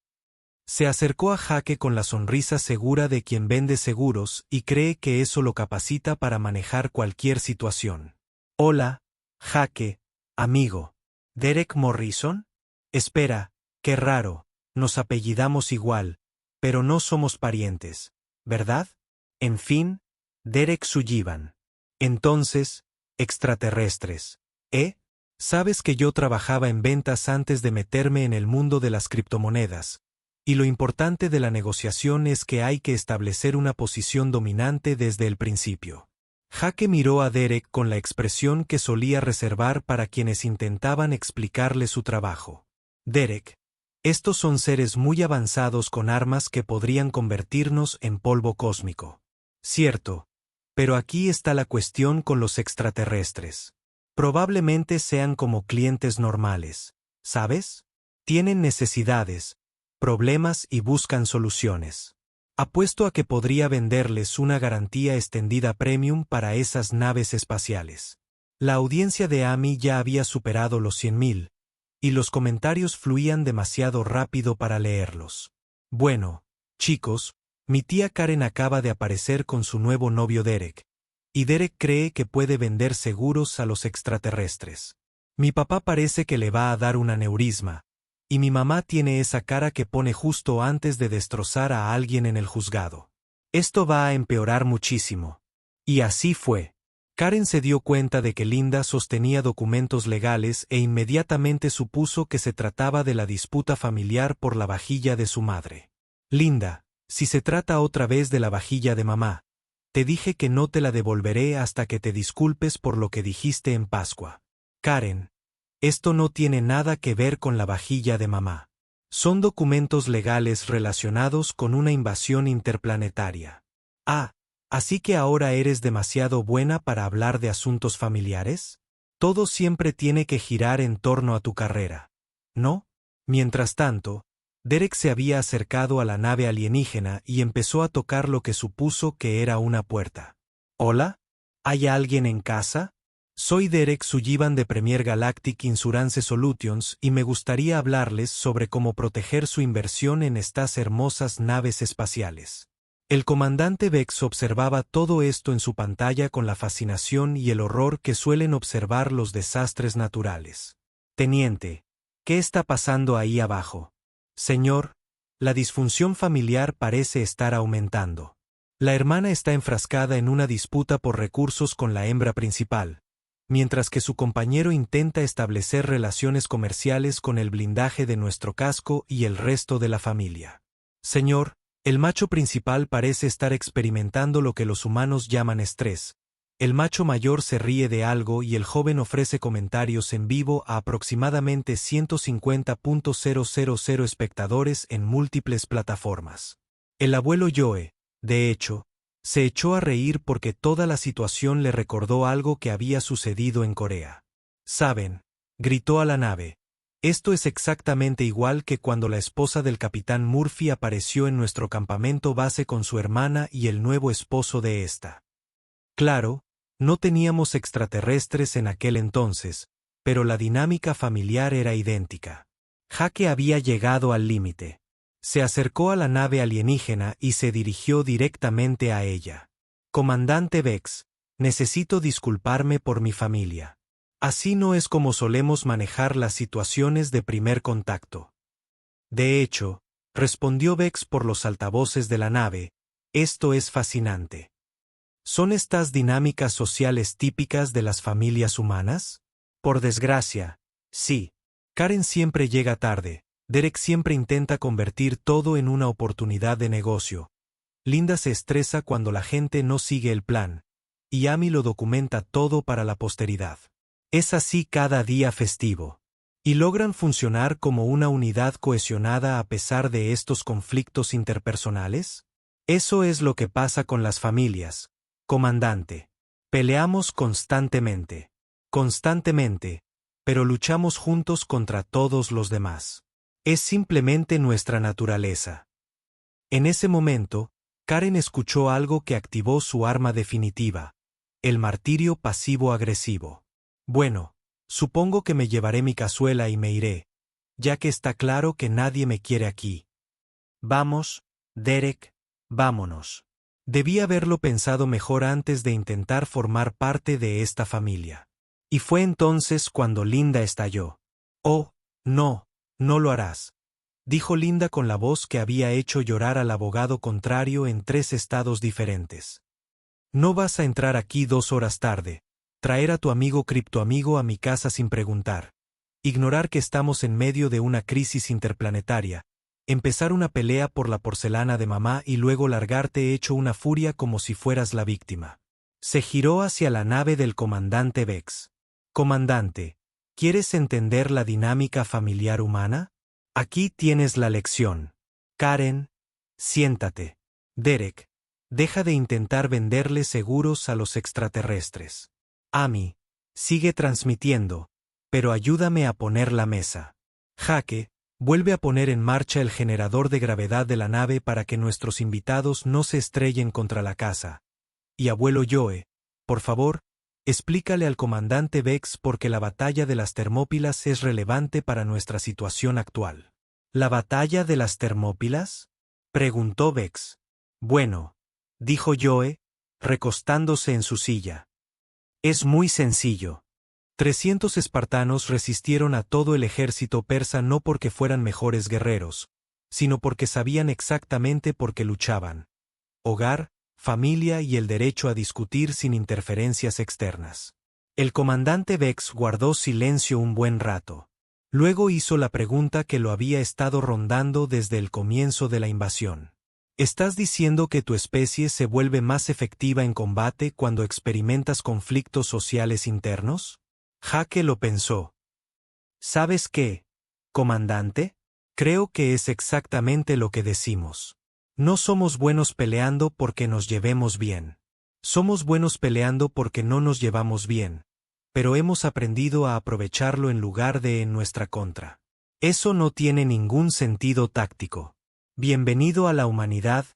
Se acercó a Jake con la sonrisa segura de quien vende seguros y cree que eso lo capacita para manejar cualquier situación. Hola, Jake, amigo. ¿Derek Morrison? Espera, qué raro, nos apellidamos igual, pero no somos parientes, ¿verdad? En fin, Derek Sullivan. Entonces, extraterrestres, ¿eh? Sabes que yo trabajaba en ventas antes de meterme en el mundo de las criptomonedas, y lo importante de la negociación es que hay que establecer una posición dominante desde el principio. Jake miró a Derek con la expresión que solía reservar para quienes intentaban explicarle su trabajo. Derek, estos son seres muy avanzados con armas que podrían convertirnos en polvo cósmico. Cierto. Pero aquí está la cuestión con los extraterrestres. Probablemente sean como clientes normales, ¿sabes? Tienen necesidades, problemas y buscan soluciones. Apuesto a que podría venderles una garantía extendida premium para esas naves espaciales. La audiencia de Amy ya había superado los 100.000, y los comentarios fluían demasiado rápido para leerlos. Bueno, chicos, mi tía Karen acaba de aparecer con su nuevo novio Derek, y Derek cree que puede vender seguros a los extraterrestres. Mi papá parece que le va a dar un aneurisma, y mi mamá tiene esa cara que pone justo antes de destrozar a alguien en el juzgado. Esto va a empeorar muchísimo. Y así fue. Karen se dio cuenta de que Linda sostenía documentos legales e inmediatamente supuso que se trataba de la disputa familiar por la vajilla de su madre. Linda, si se trata otra vez de la vajilla de mamá, te dije que no te la devolveré hasta que te disculpes por lo que dijiste en Pascua. Karen, esto no tiene nada que ver con la vajilla de mamá. Son documentos legales relacionados con una invasión interplanetaria. Ah, ¿así que ahora eres demasiado buena para hablar de asuntos familiares? Todo siempre tiene que girar en torno a tu carrera, ¿no? Mientras tanto, Derek se había acercado a la nave alienígena y empezó a tocar lo que supuso que era una puerta. ¿Hola? ¿Hay alguien en casa? Soy Derek Sullivan de Premier Galactic Insurance Solutions y me gustaría hablarles sobre cómo proteger su inversión en estas hermosas naves espaciales. El comandante Vex observaba todo esto en su pantalla con la fascinación y el horror que suelen observar los desastres naturales. Teniente, ¿qué está pasando ahí abajo? Señor, la disfunción familiar parece estar aumentando. La hermana está enfrascada en una disputa por recursos con la hembra principal, mientras que su compañero intenta establecer relaciones comerciales con el blindaje de nuestro casco y el resto de la familia. Señor, el macho principal parece estar experimentando lo que los humanos llaman estrés. El macho mayor se ríe de algo y el joven ofrece comentarios en vivo a aproximadamente 150.000 espectadores en múltiples plataformas. El abuelo Joe, de hecho, se echó a reír porque toda la situación le recordó algo que había sucedido en Corea. «Saben», gritó a la nave, «esto es exactamente igual que cuando la esposa del capitán Murphy apareció en nuestro campamento base con su hermana y el nuevo esposo de esta. Claro, no teníamos extraterrestres en aquel entonces, pero la dinámica familiar era idéntica. Jaque había llegado al límite. Se acercó a la nave alienígena y se dirigió directamente a ella. Comandante Vex, necesito disculparme por mi familia. Así no es como solemos manejar las situaciones de primer contacto. De hecho, respondió Vex por los altavoces de la nave, esto es fascinante. ¿Son estas dinámicas sociales típicas de las familias humanas? Por desgracia, sí. Karen siempre llega tarde. Derek siempre intenta convertir todo en una oportunidad de negocio. Linda se estresa cuando la gente no sigue el plan, y Amy lo documenta todo para la posteridad. Es así cada día festivo. ¿Y logran funcionar como una unidad cohesionada a pesar de estos conflictos interpersonales? Eso es lo que pasa con las familias, comandante. Peleamos constantemente, pero luchamos juntos contra todos los demás. Es simplemente nuestra naturaleza. En ese momento, Karen escuchó algo que activó su arma definitiva, el martirio pasivo-agresivo. Bueno, supongo que me llevaré mi cazuela y me iré, ya que está claro que nadie me quiere aquí. Vamos, Derek, vámonos. Debí haberlo pensado mejor antes de intentar formar parte de esta familia. Y fue entonces cuando Linda estalló. Oh, no. No lo harás, dijo Linda con la voz que había hecho llorar al abogado contrario en 3 estados diferentes. No vas a entrar aquí 2 horas tarde, traer a tu amigo criptoamigo a mi casa sin preguntar, ignorar que estamos en medio de una crisis interplanetaria, empezar una pelea por la porcelana de mamá y luego largarte hecho una furia como si fueras la víctima. Se giró hacia la nave del comandante Vex. Comandante, ¿quieres entender la dinámica familiar humana? Aquí tienes la lección. Karen, siéntate. Derek, deja de intentar venderle seguros a los extraterrestres. Amy, sigue transmitiendo, pero ayúdame a poner la mesa. Jaque, vuelve a poner en marcha el generador de gravedad de la nave para que nuestros invitados no se estrellen contra la casa. Y abuelo Joe, por favor, explícale al comandante Vex por qué la batalla de las Termópilas es relevante para nuestra situación actual. ¿La batalla de las Termópilas? Preguntó Vex. Bueno, dijo Joe, recostándose en su silla. Es muy sencillo. 300 espartanos resistieron a todo el ejército persa no porque fueran mejores guerreros, sino porque sabían exactamente por qué luchaban. Hogar, familia y el derecho a discutir sin interferencias externas. El comandante Vex guardó silencio un buen rato. Luego hizo la pregunta que lo había estado rondando desde el comienzo de la invasión. ¿Estás diciendo que tu especie se vuelve más efectiva en combate cuando experimentas conflictos sociales internos? Jake lo pensó. ¿Sabes qué, comandante? Creo que es exactamente lo que decimos. No somos buenos peleando porque nos llevemos bien. Somos buenos peleando porque no nos llevamos bien, pero hemos aprendido a aprovecharlo en lugar de en nuestra contra. Eso no tiene ningún sentido táctico. Bienvenido a la humanidad,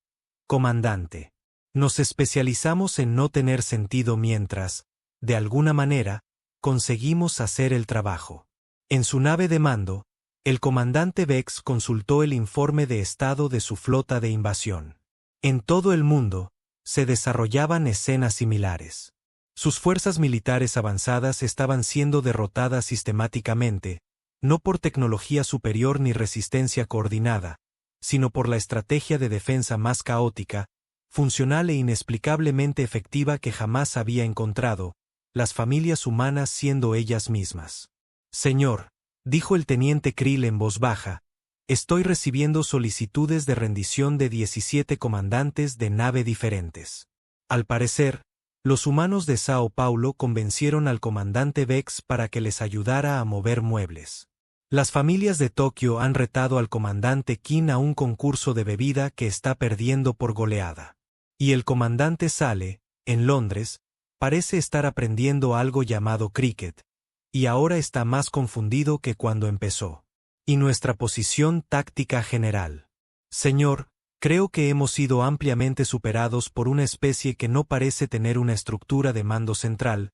comandante. Nos especializamos en no tener sentido mientras, de alguna manera, conseguimos hacer el trabajo. En su nave de mando, el comandante Vex consultó el informe de estado de su flota de invasión. En todo el mundo, se desarrollaban escenas similares. Sus fuerzas militares avanzadas estaban siendo derrotadas sistemáticamente, no por tecnología superior ni resistencia coordinada, sino por la estrategia de defensa más caótica, funcional e inexplicablemente efectiva que jamás había encontrado, las familias humanas siendo ellas mismas. Señor, dijo el teniente Krill en voz baja, estoy recibiendo solicitudes de rendición de 17 comandantes de nave diferentes. Al parecer, los humanos de Sao Paulo convencieron al comandante Vex para que les ayudara a mover muebles. Las familias de Tokio han retado al comandante King a un concurso de bebida que está perdiendo por goleada. Y el comandante Sale, en Londres, parece estar aprendiendo algo llamado cricket, y ahora está más confundido que cuando empezó. Y nuestra posición táctica general. Señor, creo que hemos sido ampliamente superados por una especie que no parece tener una estructura de mando central,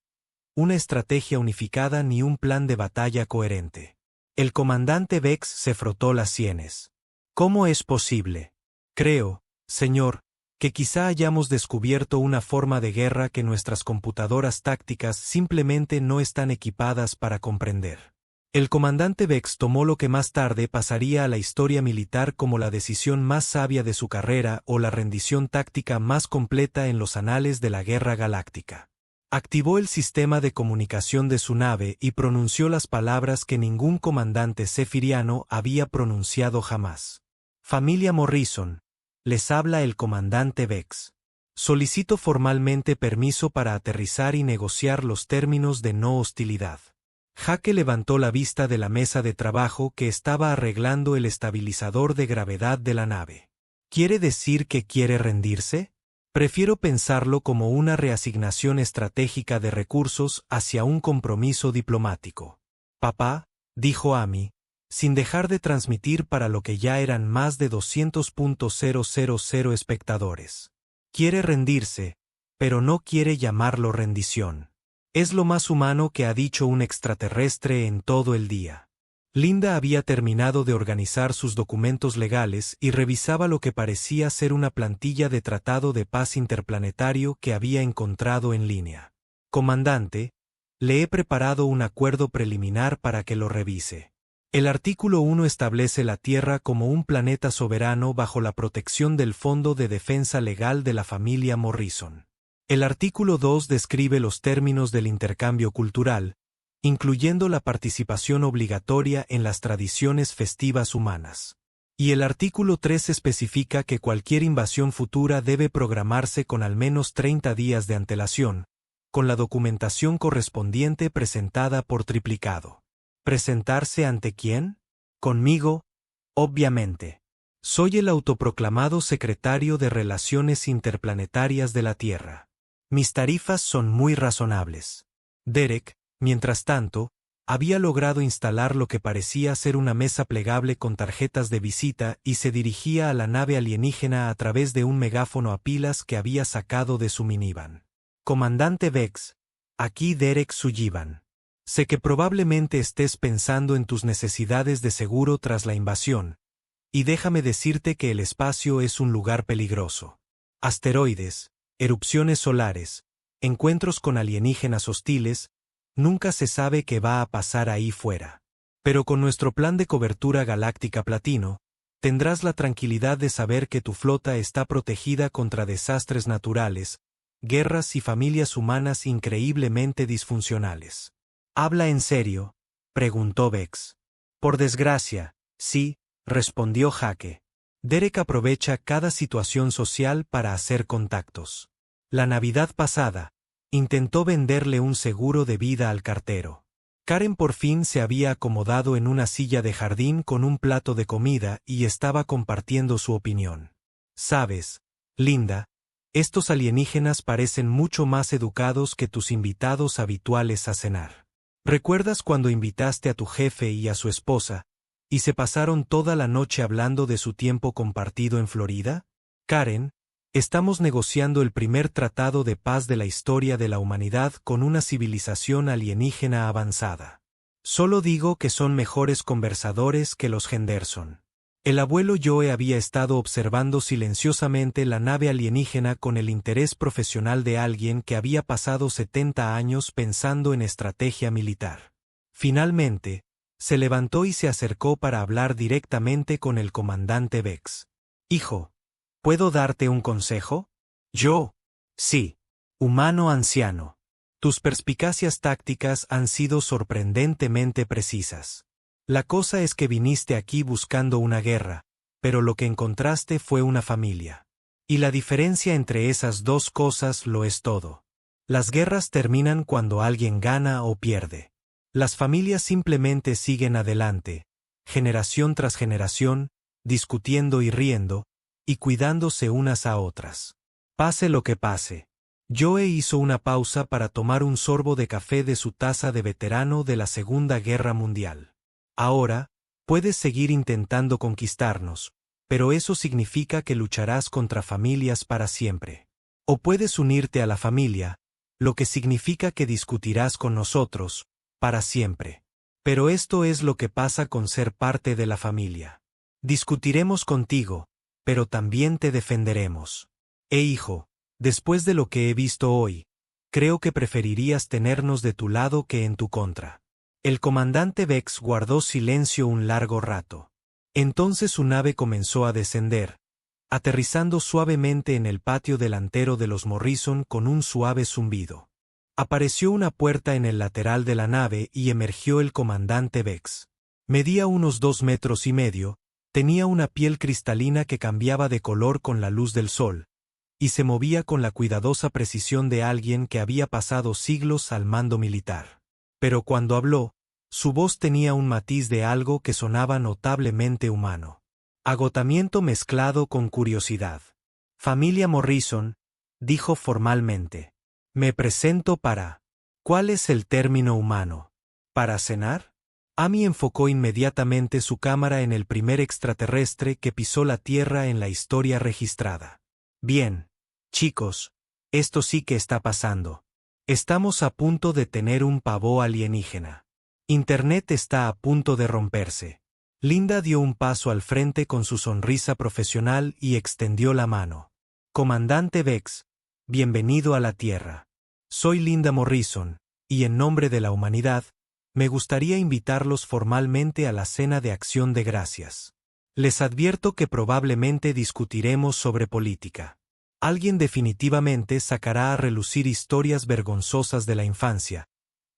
una estrategia unificada ni un plan de batalla coherente. El comandante Vex se frotó las sienes. ¿Cómo es posible? Creo, señor, que quizá hayamos descubierto una forma de guerra que nuestras computadoras tácticas simplemente no están equipadas para comprender. El comandante Vex tomó lo que más tarde pasaría a la historia militar como la decisión más sabia de su carrera o la rendición táctica más completa en los anales de la Guerra Galáctica. Activó el sistema de comunicación de su nave y pronunció las palabras que ningún comandante zefiriano había pronunciado jamás. Familia Morrison, les habla el comandante Vex. Solicito formalmente permiso para aterrizar y negociar los términos de no hostilidad. Jake levantó la vista de la mesa de trabajo que estaba arreglando el estabilizador de gravedad de la nave. ¿Quiere decir que quiere rendirse? Prefiero pensarlo como una reasignación estratégica de recursos hacia un compromiso diplomático. Papá, dijo Amy, sin dejar de transmitir para lo que ya eran más de 200.000 espectadores. Quiere rendirse, pero no quiere llamarlo rendición. Es lo más humano que ha dicho un extraterrestre en todo el día. Linda había terminado de organizar sus documentos legales y revisaba lo que parecía ser una plantilla de tratado de paz interplanetario que había encontrado en línea. Comandante, le he preparado un acuerdo preliminar para que lo revise. El artículo 1 establece la Tierra como un planeta soberano bajo la protección del Fondo de Defensa Legal de la familia Morrison. El artículo 2 describe los términos del intercambio cultural, incluyendo la participación obligatoria en las tradiciones festivas humanas. Y el artículo 3 especifica que cualquier invasión futura debe programarse con al menos 30 días de antelación, con la documentación correspondiente presentada por triplicado. ¿Presentarse ante quién? Conmigo, obviamente. Soy el autoproclamado secretario de Relaciones Interplanetarias de la Tierra. Mis tarifas son muy razonables. Derek, mientras tanto, había logrado instalar lo que parecía ser una mesa plegable con tarjetas de visita y se dirigía a la nave alienígena a través de un megáfono a pilas que había sacado de su minivan. Comandante Vex, aquí Derek Sullivan. Sé que probablemente estés pensando en tus necesidades de seguro tras la invasión, y déjame decirte que el espacio es un lugar peligroso. Asteroides, erupciones solares, encuentros con alienígenas hostiles, nunca se sabe qué va a pasar ahí fuera. Pero con nuestro plan de cobertura galáctica platino, tendrás la tranquilidad de saber que tu flota está protegida contra desastres naturales, guerras y familias humanas increíblemente disfuncionales. ¿Habla en serio?, preguntó Vex. Por desgracia, sí, respondió Jake. Derek aprovecha cada situación social para hacer contactos. La Navidad pasada, intentó venderle un seguro de vida al cartero. Karen por fin se había acomodado en una silla de jardín con un plato de comida y estaba compartiendo su opinión. Sabes, Linda, estos alienígenas parecen mucho más educados que tus invitados habituales a cenar. ¿Recuerdas cuando invitaste a tu jefe y a su esposa, y se pasaron toda la noche hablando de su tiempo compartido en Florida? Karen, estamos negociando el primer tratado de paz de la historia de la humanidad con una civilización alienígena avanzada. Solo digo que son mejores conversadores que los Henderson. El abuelo Joe había estado observando silenciosamente la nave alienígena con el interés profesional de alguien que había pasado 70 años pensando en estrategia militar. Finalmente, se levantó y se acercó para hablar directamente con el comandante Vex. Hijo, ¿puedo darte un consejo? Yo. Sí. Humano anciano. Tus perspicacias tácticas han sido sorprendentemente precisas. La cosa es que viniste aquí buscando una guerra, pero lo que encontraste fue una familia. Y la diferencia entre esas dos cosas lo es todo. Las guerras terminan cuando alguien gana o pierde. Las familias simplemente siguen adelante, generación tras generación, discutiendo y riendo, y cuidándose unas a otras. Pase lo que pase. Joe hizo una pausa para tomar un sorbo de café de su taza de veterano de la Segunda Guerra Mundial. Ahora, puedes seguir intentando conquistarnos, pero eso significa que lucharás contra familias para siempre. O puedes unirte a la familia, lo que significa que discutirás con nosotros, para siempre. Pero esto es lo que pasa con ser parte de la familia. Discutiremos contigo, pero también te defenderemos. Hijo, después de lo que he visto hoy, creo que preferirías tenernos de tu lado que en tu contra. El comandante Vex guardó silencio un largo rato. Entonces su nave comenzó a descender, aterrizando suavemente en el patio delantero de los Morrison con un suave zumbido. Apareció una puerta en el lateral de la nave y emergió el comandante Vex. Medía unos 2,5 metros, tenía una piel cristalina que cambiaba de color con la luz del sol, y se movía con la cuidadosa precisión de alguien que había pasado siglos al mando militar. Pero cuando habló, su voz tenía un matiz de algo que sonaba notablemente humano. Agotamiento mezclado con curiosidad. Familia Morrison, dijo formalmente. Me presento para... ¿Cuál es el término humano? ¿Para cenar? Amy enfocó inmediatamente su cámara en el primer extraterrestre que pisó la Tierra en la historia registrada. Bien, chicos, esto sí que está pasando. Estamos a punto de tener un pavó alienígena. Internet está a punto de romperse. Linda dio un paso al frente con su sonrisa profesional y extendió la mano. Comandante Vex, bienvenido a la Tierra. Soy Linda Morrison, y en nombre de la humanidad, me gustaría invitarlos formalmente a la cena de acción de gracias. Les advierto que probablemente discutiremos sobre política. Alguien definitivamente sacará a relucir historias vergonzosas de la infancia,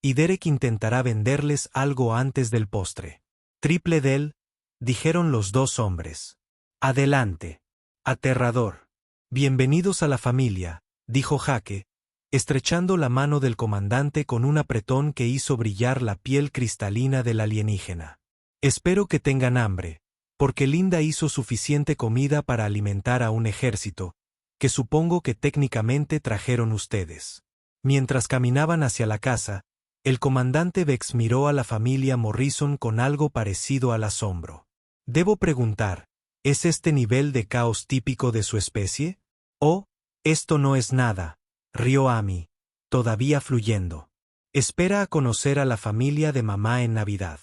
y Derek intentará venderles algo antes del postre. Triple Del, dijeron los dos hombres. Adelante. Aterrador. Bienvenidos a la familia, dijo Jake, estrechando la mano del comandante con un apretón que hizo brillar la piel cristalina del alienígena. Espero que tengan hambre, porque Linda hizo suficiente comida para alimentar a un ejército, que supongo que técnicamente trajeron ustedes. Mientras caminaban hacia la casa, el comandante Vex miró a la familia Morrison con algo parecido al asombro. Debo preguntar, ¿es este nivel de caos típico de su especie? Oh, esto no es nada, rió Amy, todavía fluyendo. Espera a conocer a la familia de mamá en Navidad.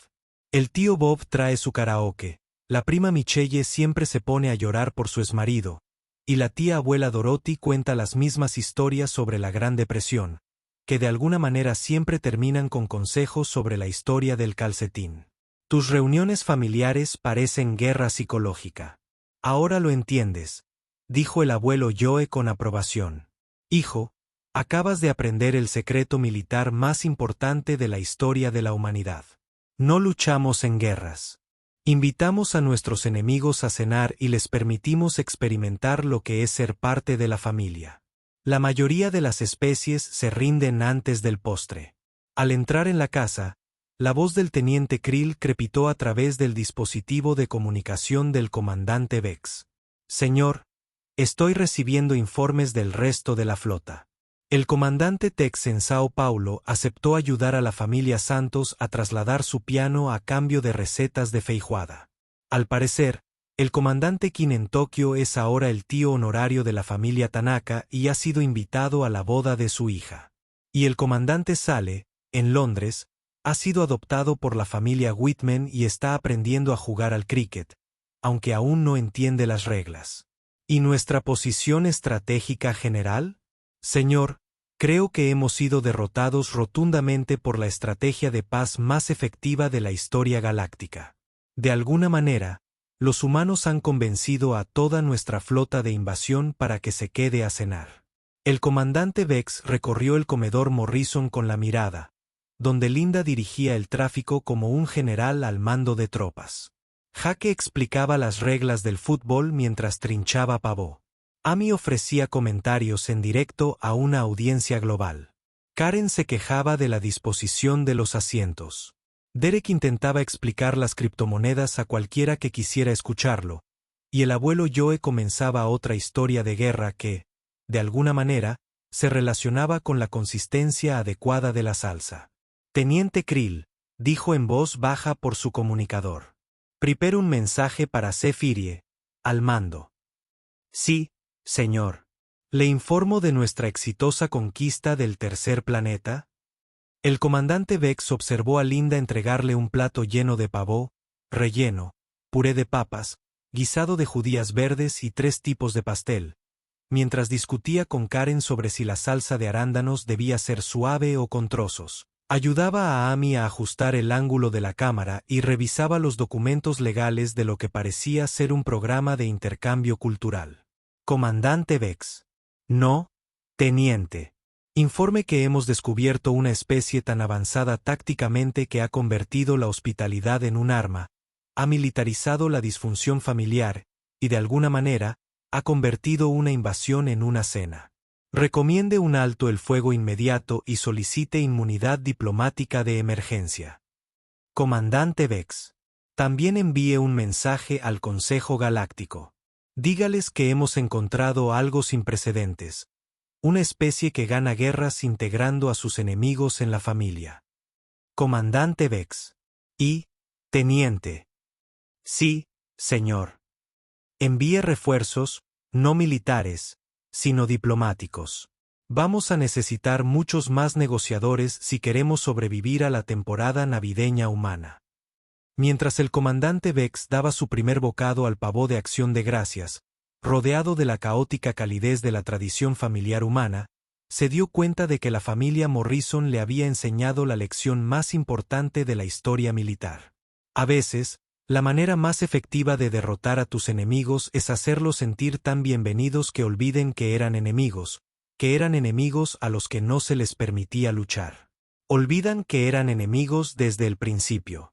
El tío Bob trae su karaoke, la prima Michelle siempre se pone a llorar por su exmarido, y la tía abuela Dorothy cuenta las mismas historias sobre la Gran Depresión, que de alguna manera siempre terminan con consejos sobre la historia del calcetín. Tus reuniones familiares parecen guerra psicológica. Ahora lo entiendes, dijo el abuelo Joe con aprobación. Hijo, acabas de aprender el secreto militar más importante de la historia de la humanidad. No luchamos en guerras. Invitamos a nuestros enemigos a cenar y les permitimos experimentar lo que es ser parte de la familia. La mayoría de las especies se rinden antes del postre. Al entrar en la casa, la voz del teniente Krill crepitó a través del dispositivo de comunicación del comandante Vex. Señor, estoy recibiendo informes del resto de la flota. El comandante Tex en Sao Paulo aceptó ayudar a la familia Santos a trasladar su piano a cambio de recetas de feijoada. Al parecer, el comandante Kin en Tokio es ahora el tío honorario de la familia Tanaka y ha sido invitado a la boda de su hija. Y el comandante Sale, en Londres, ha sido adoptado por la familia Whitman y está aprendiendo a jugar al cricket, aunque aún no entiende las reglas. ¿Y nuestra posición estratégica general? Señor, creo que hemos sido derrotados rotundamente por la estrategia de paz más efectiva de la historia galáctica. De alguna manera, los humanos han convencido a toda nuestra flota de invasión para que se quede a cenar. El comandante Vex recorrió el comedor Morrison con la mirada, donde Linda dirigía el tráfico como un general al mando de tropas. Jaque explicaba las reglas del fútbol mientras trinchaba pavó. Amy ofrecía comentarios en directo a una audiencia global. Karen se quejaba de la disposición de los asientos. Derek intentaba explicar las criptomonedas a cualquiera que quisiera escucharlo, y el abuelo Joe comenzaba otra historia de guerra que, de alguna manera, se relacionaba con la consistencia adecuada de la salsa. Teniente Krill, dijo en voz baja por su comunicador. Prepare un mensaje para Zephyrie, al mando. Sí, señor. ¿Le informo de nuestra exitosa conquista del tercer planeta? El comandante Vex observó a Linda entregarle un plato lleno de pavó, relleno, puré de papas, guisado de judías verdes y 3 tipos de pastel, mientras discutía con Karen sobre si la salsa de arándanos debía ser suave o con trozos. Ayudaba a Amy a ajustar el ángulo de la cámara y revisaba los documentos legales de lo que parecía ser un programa de intercambio cultural. Comandante Vex. No, teniente. Informe que hemos descubierto una especie tan avanzada tácticamente que ha convertido la hospitalidad en un arma, ha militarizado la disfunción familiar y, de alguna manera, ha convertido una invasión en una cena. Recomiende un alto el fuego inmediato y solicite inmunidad diplomática de emergencia. Comandante Vex. También envíe un mensaje al Consejo Galáctico. Dígales que hemos encontrado algo sin precedentes. Una especie que gana guerras integrando a sus enemigos en la familia. Comandante Vex. Y, teniente. Sí, señor. Envíe refuerzos, no militares, sino diplomáticos. Vamos a necesitar muchos más negociadores si queremos sobrevivir a la temporada navideña humana. Mientras el comandante Vex daba su primer bocado al pavó de acción de gracias, rodeado de la caótica calidez de la tradición familiar humana, se dio cuenta de que la familia Morrison le había enseñado la lección más importante de la historia militar. A veces, la manera más efectiva de derrotar a tus enemigos es hacerlos sentir tan bienvenidos que olviden que eran enemigos a los que no se les permitía luchar. Olvidan que eran enemigos desde el principio.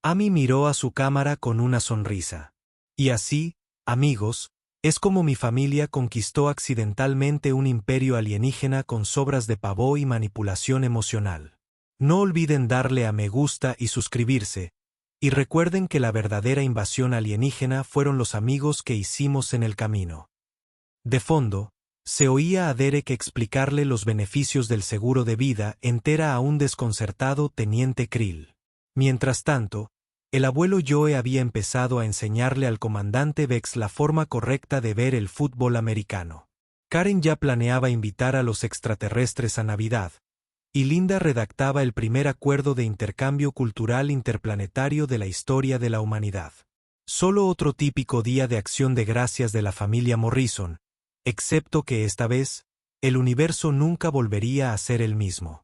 Amy miró a su cámara con una sonrisa. Y así, amigos, es como mi familia conquistó accidentalmente un imperio alienígena con sobras de pavó y manipulación emocional. No olviden darle a me gusta y suscribirse, y recuerden que la verdadera invasión alienígena fueron los amigos que hicimos en el camino. De fondo, se oía a Derek explicarle los beneficios del seguro de vida entera a un desconcertado teniente Krill. Mientras tanto, el abuelo Joe había empezado a enseñarle al comandante Vex la forma correcta de ver el fútbol americano. Karen ya planeaba invitar a los extraterrestres a Navidad, y Linda redactaba el primer acuerdo de intercambio cultural interplanetario de la historia de la humanidad. Solo otro típico día de acción de gracias de la familia Morrison, excepto que esta vez, el universo nunca volvería a ser el mismo.